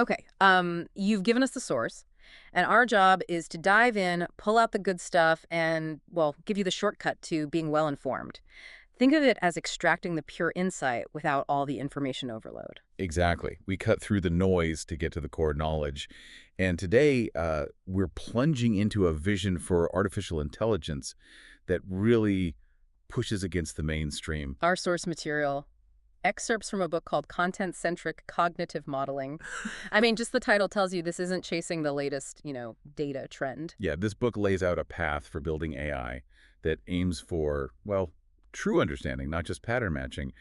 Okay, you've given us the source, and our job is to dive in, pull out the good stuff, and, well, give you the shortcut to being well-informed. Think of it as extracting the pure insight without all the information overload. Exactly. We cut through the noise to get to the core knowledge. And today, we're plunging into a vision for artificial intelligence that really pushes against the mainstream. Our source material, excerpts from a book called Content-Centric Cognitive Modeling. I mean, just the title tells you this isn't chasing the latest, data trend. Yeah, this book lays out a path for building AI that aims for, well, true understanding, not just pattern matching.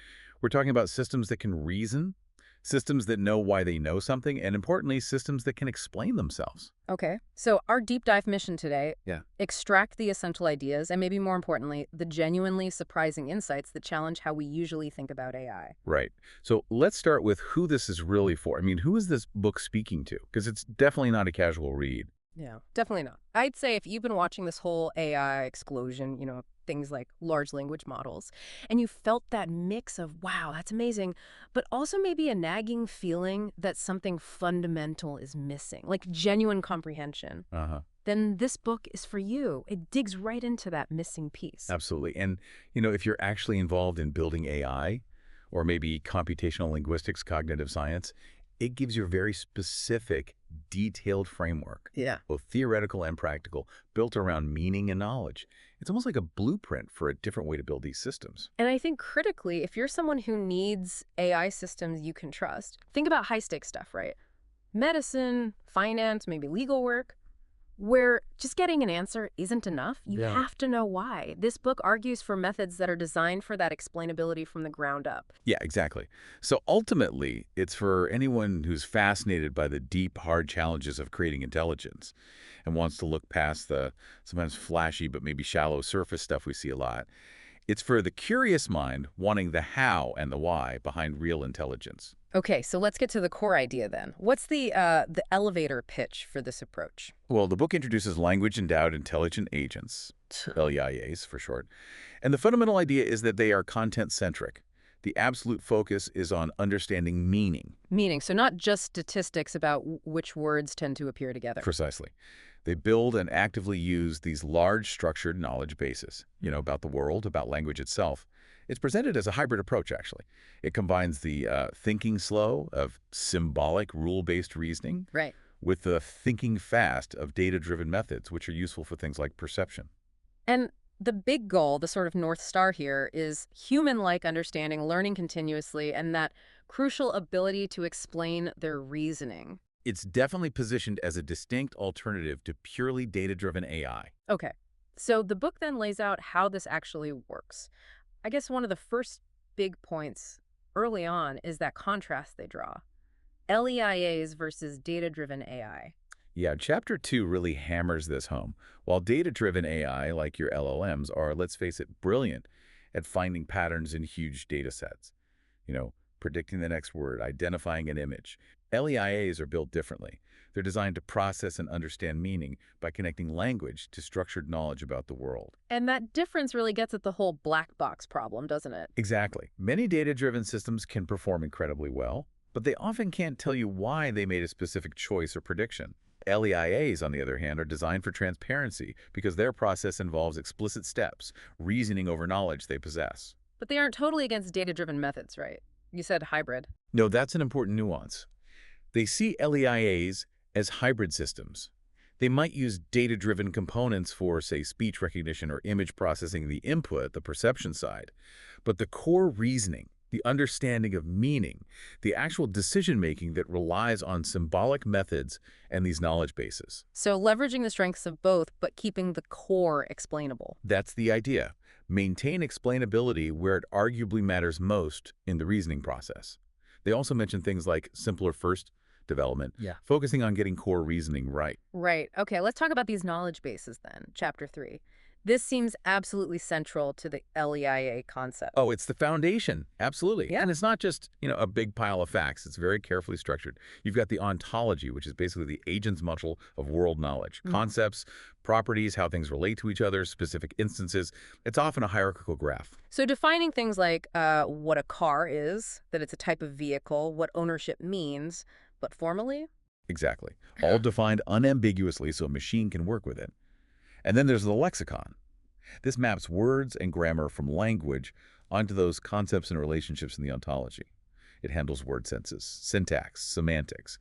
We're talking about systems that can reason, systems that know why they know something, and importantly, systems that can explain themselves. Okay, so our deep dive mission today, Yeah. extract the essential ideas and maybe more importantly, the genuinely surprising insights that challenge how we usually think about AI. Right. So let's start with who this is really for. I mean, who is this book speaking to? Because it's definitely not a casual read. Yeah, definitely not. I'd say if you've been watching this whole AI explosion, things like large language models, and you felt that mix of, wow, that's amazing, but also maybe a nagging feeling that something fundamental is missing, like genuine comprehension, Uh-huh. then this book is for you. It digs right into that missing piece. Absolutely. And, if you're actually involved in building AI or maybe computational linguistics, cognitive science, it gives you a very specific, detailed framework, Yeah. both theoretical and practical, built around meaning and knowledge. It's almost like a blueprint for a different way to build these systems. And I think critically, if you're someone who needs AI systems you can trust, think about high-stakes stuff, right? Medicine, finance, maybe legal work, where just getting an answer isn't enough. You Yeah. have to know why. This book argues for methods that are designed for that explainability from the ground up. Yeah, exactly. So ultimately, it's for anyone who's fascinated by the deep, hard challenges of creating intelligence and wants to look past the sometimes flashy but maybe shallow surface stuff we see a lot. It's for the curious mind wanting the how and the why behind real intelligence. Okay, so let's get to the core idea then. What's the elevator pitch for this approach? Well, the book introduces language endowed intelligent agents, LEIAs for short, and the fundamental idea is that they are content-centric. The absolute focus is on understanding meaning. Meaning, so not just statistics about which words tend to appear together. Precisely. They build and actively use these large structured knowledge bases, about the world, about language itself. It's presented as a hybrid approach, actually. It combines the thinking slow of symbolic rule-based reasoning Right. with the thinking fast of data-driven methods, which are useful for things like perception. And the big goal, the sort of North Star here, is human-like understanding, learning continuously, and that crucial ability to explain their reasoning. It's definitely positioned as a distinct alternative to purely data-driven AI. Okay, so the book then lays out how this actually works. I guess one of the first big points early on is that contrast they draw. LEIAs versus data-driven AI. Yeah, Chapter 2 really hammers this home. While data-driven AI, like your LLMs, are, let's face it, brilliant at finding patterns in huge data sets, predicting the next word, identifying an image. LEIAs are built differently. They're designed to process and understand meaning by connecting language to structured knowledge about the world. And that difference really gets at the whole black box problem, doesn't it? Exactly. Many data-driven systems can perform incredibly well, but they often can't tell you why they made a specific choice or prediction. LEIAs, on the other hand, are designed for transparency because their process involves explicit steps, reasoning over knowledge they possess. But they aren't totally against data-driven methods, right? You said hybrid. No, that's an important nuance. They see LEIAs as hybrid systems. They might use data-driven components for, say, speech recognition or image processing the input, the perception side. But the core reasoning, the understanding of meaning, the actual decision-making that relies on symbolic methods and these knowledge bases. So leveraging the strengths of both, but keeping the core explainable. That's the idea. Maintain explainability where it arguably matters most in the reasoning process. They also mention things like simpler first development, focusing on getting core reasoning right. Right. Okay, let's talk about these knowledge bases then. Chapter 3. This seems absolutely central to the LEIA concept. Oh, it's the foundation. Absolutely. Yeah. And it's not just, a big pile of facts. It's very carefully structured. You've got the ontology, which is basically the agent's muscle of world knowledge. Concepts, properties, how things relate to each other, specific instances. It's often a hierarchical graph. So defining things like what a car is, that it's a type of vehicle, what ownership means, but formally? Exactly. All defined unambiguously so a machine can work with it. And then there's the lexicon. This maps words and grammar from language onto those concepts and relationships in the ontology. It handles word senses, syntax, semantics,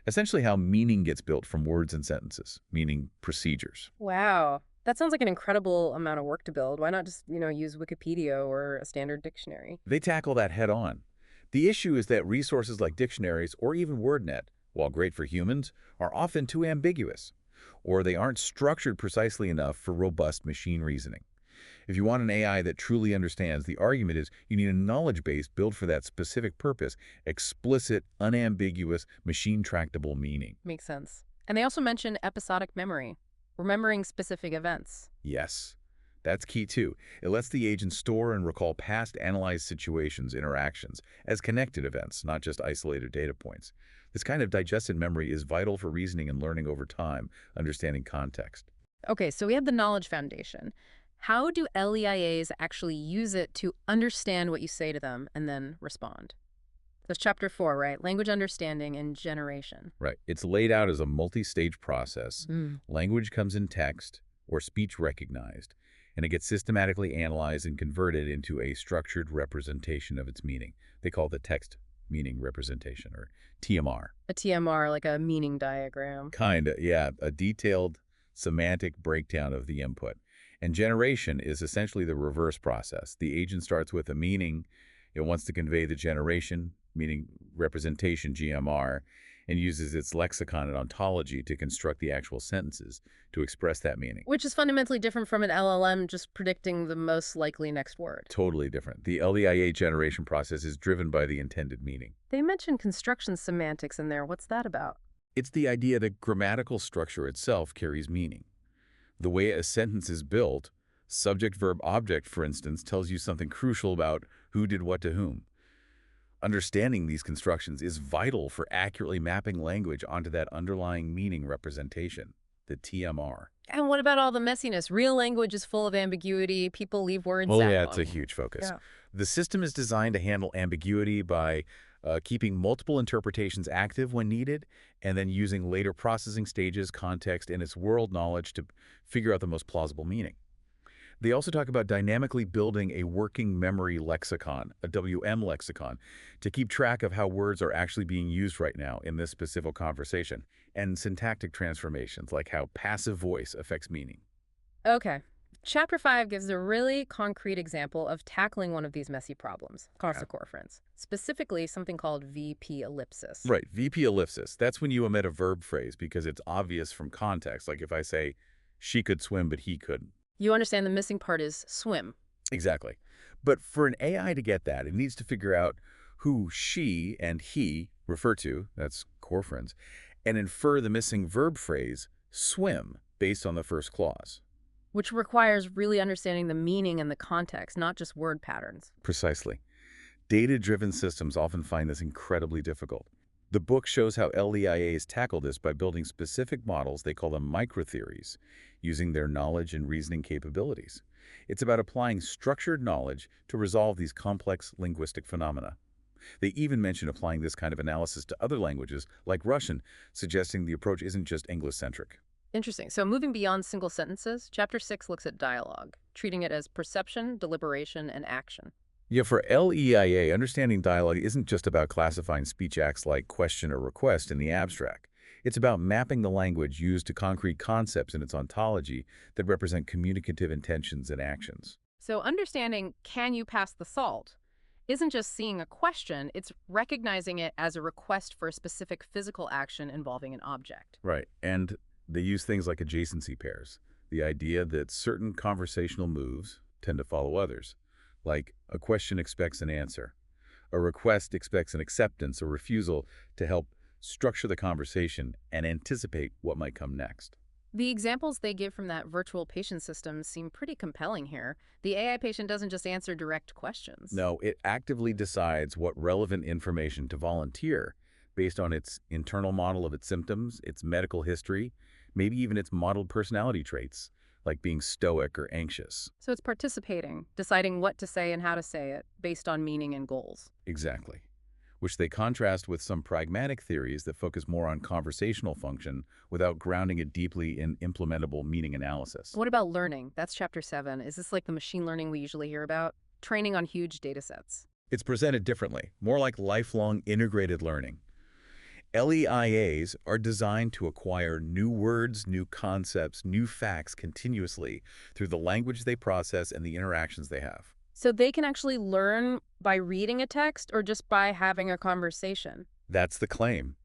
essentially how meaning gets built from words and sentences, meaning procedures. Wow. That sounds like an incredible amount of work to build. Why not just, use Wikipedia or a standard dictionary? They tackle that head on. The issue is that resources like dictionaries or even WordNet, while great for humans, are often too ambiguous, or they aren't structured precisely enough for robust machine reasoning. If you want an AI that truly understands, the argument is you need a knowledge base built for that specific purpose, explicit, unambiguous, machine-tractable meaning. Makes sense. And they also mention episodic memory, remembering specific events. Yes, that's key too. It lets the agent store and recall past analyzed situations, interactions, as connected events, not just isolated data points. This kind of digested memory is vital for reasoning and learning over time, understanding context. Okay, so we have the knowledge foundation. How do LEIAs actually use it to understand what you say to them and then respond? That's chapter 4, right? Language understanding and generation. Right. It's laid out as a multi-stage process. Mm. Language comes in text or speech recognized, and it gets systematically analyzed and converted into a structured representation of its meaning. They call it the text meaning representation, or TMR. A TMR, like a meaning diagram. Kinda, yeah, a detailed semantic breakdown of the input. And generation is essentially the reverse process. The agent starts with a meaning. It wants to convey the generation, meaning representation, GMR, and uses its lexicon and ontology to construct the actual sentences to express that meaning. Which is fundamentally different from an LLM just predicting the most likely next word. Totally different. The LEIA generation process is driven by the intended meaning. They mentioned construction semantics in there. What's that about? It's the idea that grammatical structure itself carries meaning. The way a sentence is built, subject, verb, object, for instance, tells you something crucial about who did what to whom. Understanding these constructions is vital for accurately mapping language onto that underlying meaning representation, the TMR. And what about all the messiness? Real language is full of ambiguity. People leave words Well, out. yeah, it's a huge focus. Yeah. The system is designed to handle ambiguity by keeping multiple interpretations active when needed, and then using later processing stages, context, and its world knowledge to figure out the most plausible meaning. They also talk about dynamically building a working memory lexicon, a WM lexicon, to keep track of how words are actually being used right now in this specific conversation, and syntactic transformations, like how passive voice affects meaning. Okay. Chapter 5 gives a really concrete example of tackling one of these messy problems, consequor, friends. Specifically, something called VP ellipsis. Right, VP ellipsis. That's when you omit a verb phrase because it's obvious from context. Like if I say, she could swim, but he couldn't. You understand the missing part is swim. Exactly. But for an AI to get that, it needs to figure out who she and he refer to, that's core friends, and infer the missing verb phrase, swim, based on the first clause. Which requires really understanding the meaning and the context, not just word patterns. Precisely. Data-driven systems often find this incredibly difficult. The book shows how LEIAs tackle this by building specific models, they call them microtheories, using their knowledge and reasoning capabilities. It's about applying structured knowledge to resolve these complex linguistic phenomena. They even mention applying this kind of analysis to other languages, like Russian, suggesting the approach isn't just English-centric. Interesting. So moving beyond single sentences, Chapter 6 looks at dialogue, treating it as perception, deliberation, and action. Yeah, for LEIA, understanding dialogue isn't just about classifying speech acts like question or request in the abstract. It's about mapping the language used to concrete concepts in its ontology that represent communicative intentions and actions. So understanding can you pass the salt isn't just seeing a question, it's recognizing it as a request for a specific physical action involving an object. Right, and they use things like adjacency pairs, the idea that certain conversational moves tend to follow others. Like a question expects an answer. A request expects an acceptance or refusal to help structure the conversation and anticipate what might come next. The examples they give from that virtual patient system seem pretty compelling here. The AI patient doesn't just answer direct questions. No, it actively decides what relevant information to volunteer based on its internal model of its symptoms, its medical history, maybe even its modeled personality traits, like being stoic or anxious. So it's participating, deciding what to say and how to say it, based on meaning and goals. Exactly. which they contrast with some pragmatic theories that focus more on conversational function without grounding it deeply in implementable meaning analysis. What about learning? That's chapter 7. Is this like the machine learning we usually hear about? Training on huge data sets. It's presented differently, more like lifelong integrated learning. LEIAs are designed to acquire new words, new concepts, new facts continuously through the language they process and the interactions they have. So they can actually learn by reading a text or just by having a conversation. That's the claim.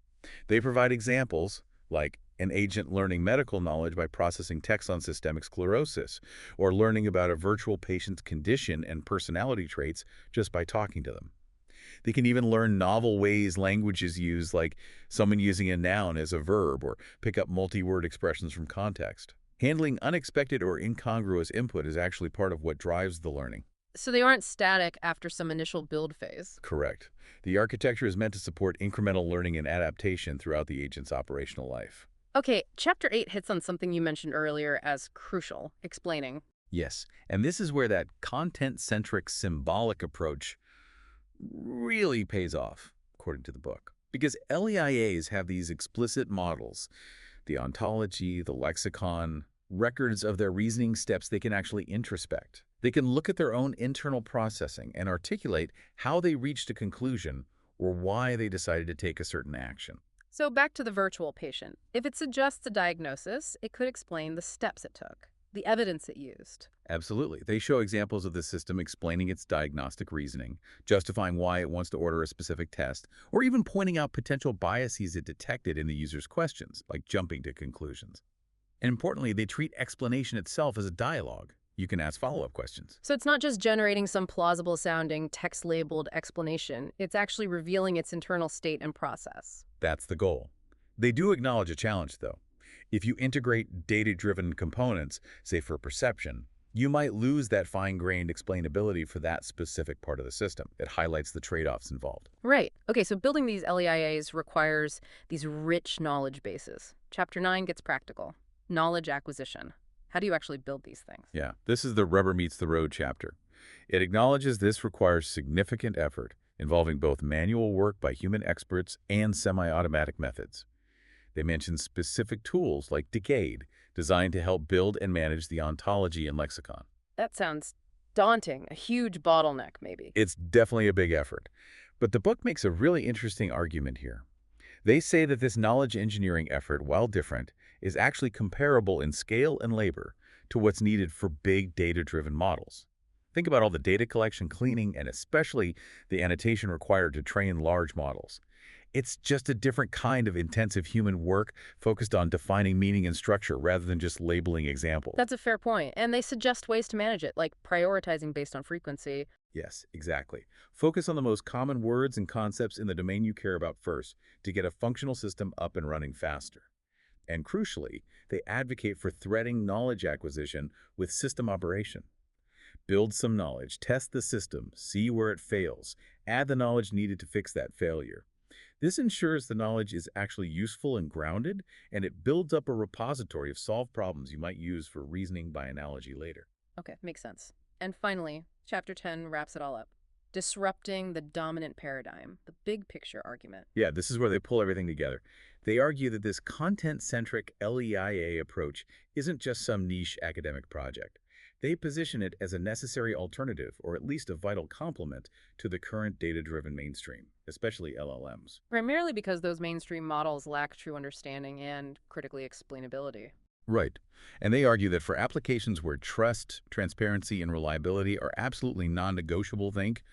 They provide examples, like an agent learning medical knowledge by processing text on systemic sclerosis, or learning about a virtual patient's condition and personality traits just by talking to them. They can even learn novel ways language is used, like someone using a noun as a verb, or pick up multi-word expressions from context. Handling unexpected or incongruous input is actually part of what drives the learning. So they aren't static after some initial build phase. Correct. The architecture is meant to support incremental learning and adaptation throughout the agent's operational life. Okay, chapter 8 hits on something you mentioned earlier as crucial, explaining. Yes, and this is where that content-centric symbolic approach really pays off, according to the book. Because LEIAs have these explicit models, the ontology, the lexicon, records of their reasoning steps they can actually introspect. They can look at their own internal processing and articulate how they reached a conclusion or why they decided to take a certain action. So back to the virtual patient. If it suggests a diagnosis, it could explain the steps it took, the evidence it used. Absolutely. They show examples of the system explaining its diagnostic reasoning, justifying why it wants to order a specific test, or even pointing out potential biases it detected in the user's questions, like jumping to conclusions. And importantly, they treat explanation itself as a dialogue. You can ask follow-up questions. So it's not just generating some plausible-sounding, text-labeled explanation. It's actually revealing its internal state and process. That's the goal. They do acknowledge a challenge, though. If you integrate data-driven components, say for perception, you might lose that fine-grained explainability for that specific part of the system. It highlights the trade-offs involved. Right. Okay, so building these LEIAs requires these rich knowledge bases. Chapter 9 gets practical. Knowledge acquisition. How do you actually build these things? Yeah, this is the rubber meets the road chapter. It acknowledges this requires significant effort, involving both manual work by human experts and semi-automatic methods. They mention specific tools like Decade, designed to help build and manage the ontology and lexicon. That sounds daunting, a huge bottleneck maybe. It's definitely a big effort. But the book makes a really interesting argument here. They say that this knowledge engineering effort, while different, is actually comparable in scale and labor to what's needed for big data-driven models. Think about all the data collection, cleaning, and especially the annotation required to train large models. It's just a different kind of intensive human work focused on defining meaning and structure rather than just labeling examples. That's a fair point. And they suggest ways to manage it, like prioritizing based on frequency. Yes, exactly. Focus on the most common words and concepts in the domain you care about first to get a functional system up and running faster. And crucially, they advocate for threading knowledge acquisition with system operation. Build some knowledge, test the system, see where it fails, add the knowledge needed to fix that failure. This ensures the knowledge is actually useful and grounded, and it builds up a repository of solved problems you might use for reasoning by analogy later. Okay, makes sense. And finally, chapter 10 wraps it all up. Disrupting the dominant paradigm, the big picture argument. Yeah, this is where they pull everything together. They argue that this content-centric LEIA approach isn't just some niche academic project. They position it as a necessary alternative, or at least a vital complement, to the current data-driven mainstream, especially LLMs. Primarily because those mainstream models lack true understanding and critically explainability. Right. And they argue that for applications where trust, transparency, and reliability are absolutely non-negotiable, think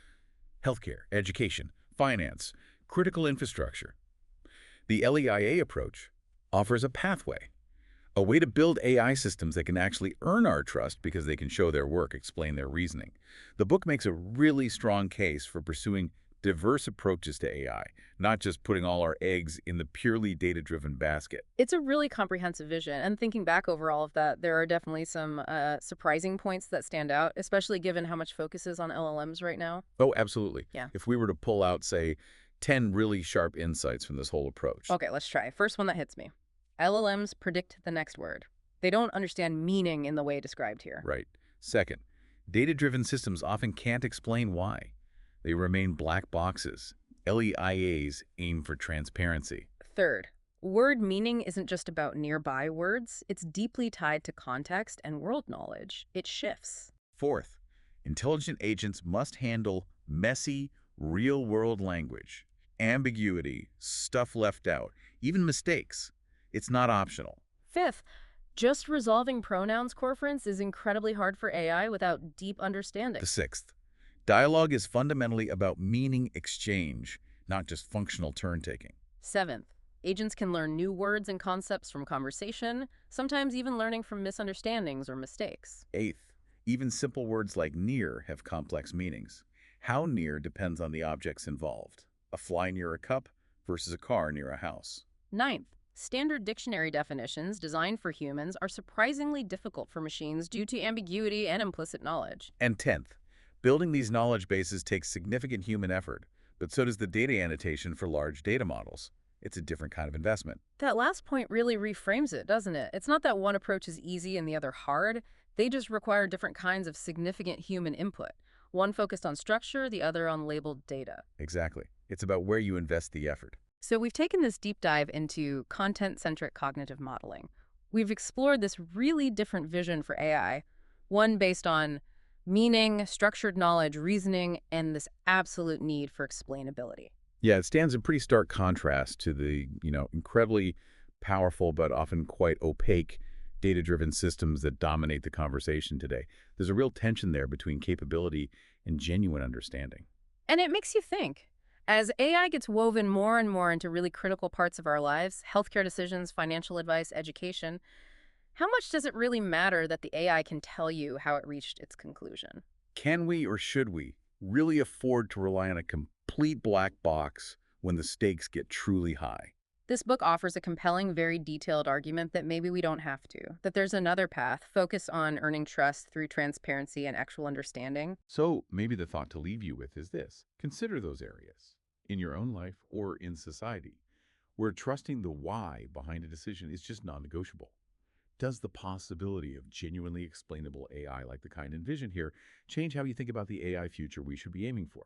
healthcare, education, finance, critical infrastructure. The LEIA approach offers a pathway, a way to build AI systems that can actually earn our trust because they can show their work, explain their reasoning. The book makes a really strong case for pursuing diverse approaches to AI, not just putting all our eggs in the purely data-driven basket. It's a really comprehensive vision, and thinking back over all of that, there are definitely some surprising points that stand out, especially given how much focus is on LLMs right now. Oh, absolutely. Yeah. If we were to pull out, say, 10 really sharp insights from this whole approach. Okay, let's try. First one that hits me. LLMs predict the next word. They don't understand meaning in the way described here. Right. Second, data-driven systems often can't explain why. They remain black boxes. LEIAs aim for transparency. Third, word meaning isn't just about nearby words, it's deeply tied to context and world knowledge. It shifts. Fourth, intelligent agents must handle messy, real-world language, ambiguity, stuff left out, even mistakes. It's not optional. Fifth, just resolving pronouns corference is incredibly hard for AI without deep The understanding. sixth, dialogue is fundamentally about meaning exchange, not just functional turn-taking. Seventh, agents can learn new words and concepts from conversation, sometimes even learning from misunderstandings or mistakes. Eighth, even simple words like near have complex meanings. How near depends on the objects involved. A fly near a cup versus a car near a house. Ninth, standard dictionary definitions designed for humans are surprisingly difficult for machines due to ambiguity and implicit knowledge. And 10th, building these knowledge bases takes significant human effort, but so does the data annotation for large data models. It's a different kind of investment. That last point really reframes it, doesn't it? It's not that one approach is easy and the other hard. They just require different kinds of significant human input. One focused on structure, the other on labeled data. Exactly. It's about where you invest the effort. So we've taken this deep dive into content-centric cognitive modeling. We've explored this really different vision for AI, one based on meaning, structured knowledge, reasoning, and this absolute need for explainability. Yeah, it stands in pretty stark contrast to the, incredibly powerful but often quite opaque data-driven systems that dominate the conversation today. There's a real tension there between capability and genuine understanding. And it makes you think. As AI gets woven more and more into really critical parts of our lives, healthcare decisions, financial advice, education, how much does it really matter that the AI can tell you how it reached its conclusion? Can we or should we really afford to rely on a complete black box when the stakes get truly high? This book offers a compelling, very detailed argument that maybe we don't have to, that there's another path, focus on earning trust through transparency and actual understanding. So maybe the thought to leave you with is this. Consider those areas in your own life or in society where trusting the why behind a decision is just non-negotiable. Does the possibility of genuinely explainable AI like the kind envisioned here change how you think about the AI future we should be aiming for?